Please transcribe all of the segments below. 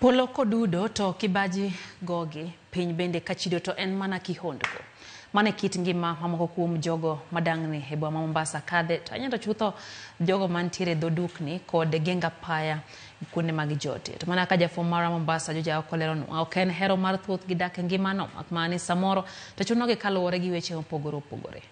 Polo kodudo to kibaji gogi piny bende kachido to en mana kihondko. Mane kit ngima mamoko kuom jogo madang'ni e boma Mombasa kadhe to anyalo chutho jogo mantiere dhodukni kod genga paya kuonde mag jote. To mana ka jafwambo mara Mombasa Juja okolero ok en hero mar thuoth gi dak e ngimano makmana samoro to chunogi kaluwore gi weche mopogore opogore.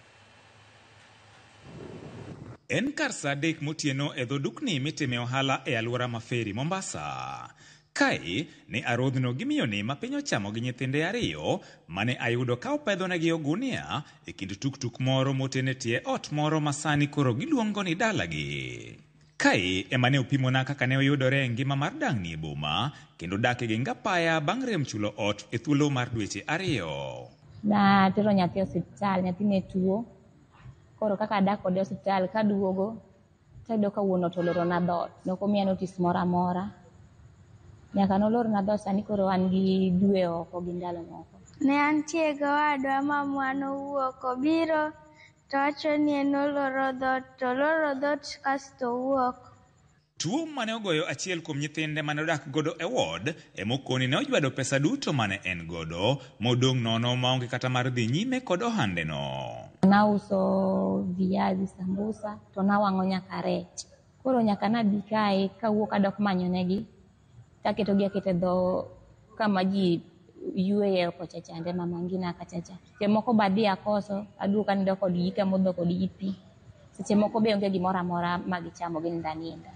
En kar sa 3 motieno e dhodukni mitime ohala e alwora ma Feri Mombasa. Kae ne arodhno gi miyoni ma piny ochamo gi nyithinde 2 mane ayudo ka opedhonegi ogunia e kind tuk moro motene tie ot moro ma sani koro giluongo ni dalagi. Kae ema ne opimona kaka ne oyudore ngima mar dang'ni e boma kendo dak e genga paya bang' rem chulo ot e thuolo mar dweche 2. Na tero nyathi e osiptal, nyathi ne tuo. Koro kaka dak kode e osiptal kaduogo tayudo ka wuon ot oloro na dhot. Nokomiya notice moro amora. Nyaka nolor na dhot sani koro an gi dwe oko gi ndalo moko. Ne antie gowadwa mamwa nowuok obiro to wacho ni en oloro dhot kasto owuok. Tuo mane ogoyo achiel kuom nyithinde mane odak godo e ward emokoni ne ojwado pesa duto mane en godo modong' nono maonge kata mar dhi nyime kod ohandeno. Nauso viazi sambusa to nawang'o nyaka rech. Koro nyaka nadhi kae kawuok adok manyonegi taketogi akete dho kama ji yueye kocha chande mama ngina kachacha. Seche moko badhi akoso aduoka nindo kod yika modho kod yipi. Seche moko be onge gimoro amora magichamo gin ndanienda.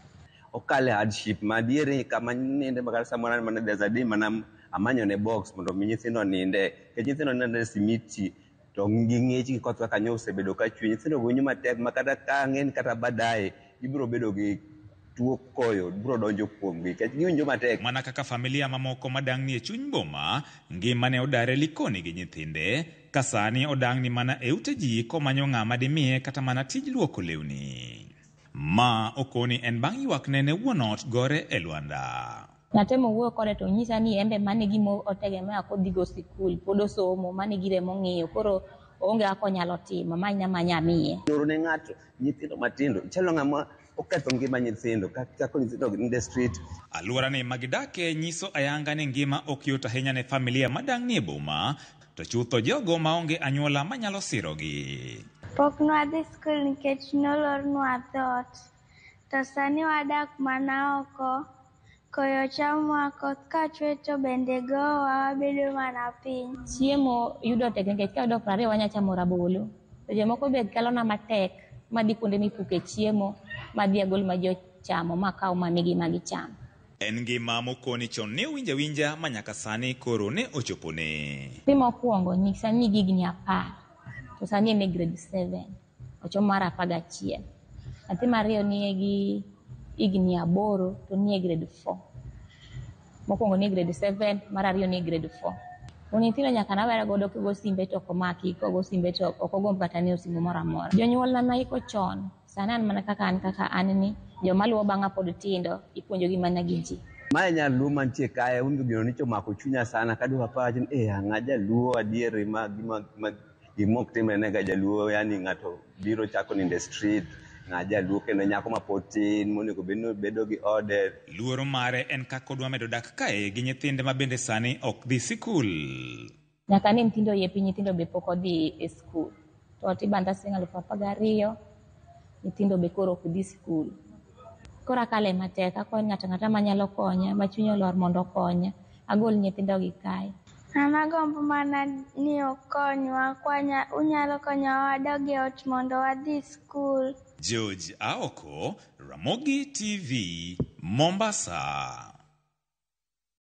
Okale hardship madiere kama ninde makala samora mana desade mana amanyone box mondo nyithindo ninde. Ke nyithindo ninde simiti to nging'echi koth kaka nyose bedo ka chwe nyithindo gonyo matek makata kang'en kata badaye ibiro bedo gi tuo koyo biro donjo kuomgi kech giwinjo matek. Mana kaka familia mamoko madang'ni e chuny boma ngima ne odare likoni gi nyithinde ka sani odang'ni mana e ute ji komanyo ng'ama dimiye kata mana tij luoko lewni. Ma okoni en bang' ywakne ne wuon ot gore e lwanda. Natemo wuoyo kode to nyisa ni embe mane gimo otegemea kodhigo sikul pod osomo mane gire mong'eyo koro onge ako nyalo timo manya miye. Loro ne ng'ato nyithindo matindo chalo ng'ama oketho ngima nyithindo kako nyithindo in the street. Alwora ne magidake nyiso ayanga ni ngima ok yot ahinya ne familia madang'ni e boma to chutho jogo maonge anyuola manyalo sirogi. Pok nwadhi skul nikech nolornwa dhot. To sani wadak mana oko. Koyo chamwa koth kachwe to bende gowa wabedo mana piny. Chiemo yudo tek nikech ka yudo 20 wanya chamo rabolo. Seche moko be kalona matek madhi kuonde mipuke chiemo madhi agol ma jo chamo makaw manigi magichamo. En ngima mokoni chon ne winja manyaka sani koro ne ochopone. Pimo kuongo ni sani gigni 10 to sani en grade 7 ochomo mar 11. Nyathi mariyo ni gi igni 8 to ni grade 4. Mokwongo ni grade 7 mar ariyo ni grade 4. Nyithindo nyaka nawera godo kigo simbe to komaki kogo simbe to okogomb kata ni osimo moro amora. Jonyuol na naiko chon sani an mana kaka an ni joma luwo bang'a pod tindo ipuonjo gi mana gi ji. Mae nyaluo mantie kae undu gino nicho mako chunya sana kadwa pacho ang'a jaluo adieri gimok time nega jaluo yani ng'ato biro chako ni in the street ng'aja luo kendo nyako mapotin monego bedo gi ode. Luoro mare en kaka odwa medo dak kae gi nyithinde ma bende sani ok dhi sikul. Nyaka ni nyithindo yepi nyithindo be pok odhi e skul. To tibanda singa 12 nyithindo be koro ok dhi skul. Koro akale matek akon ng'ata manyalo konya machunye olor mondo konya agol nyithindo gi kae. An agombo mana ni okonywa unyalo konyowa wadog e ot mondo wadhi skul. George Aoko, Ramogi TV, Mombasa.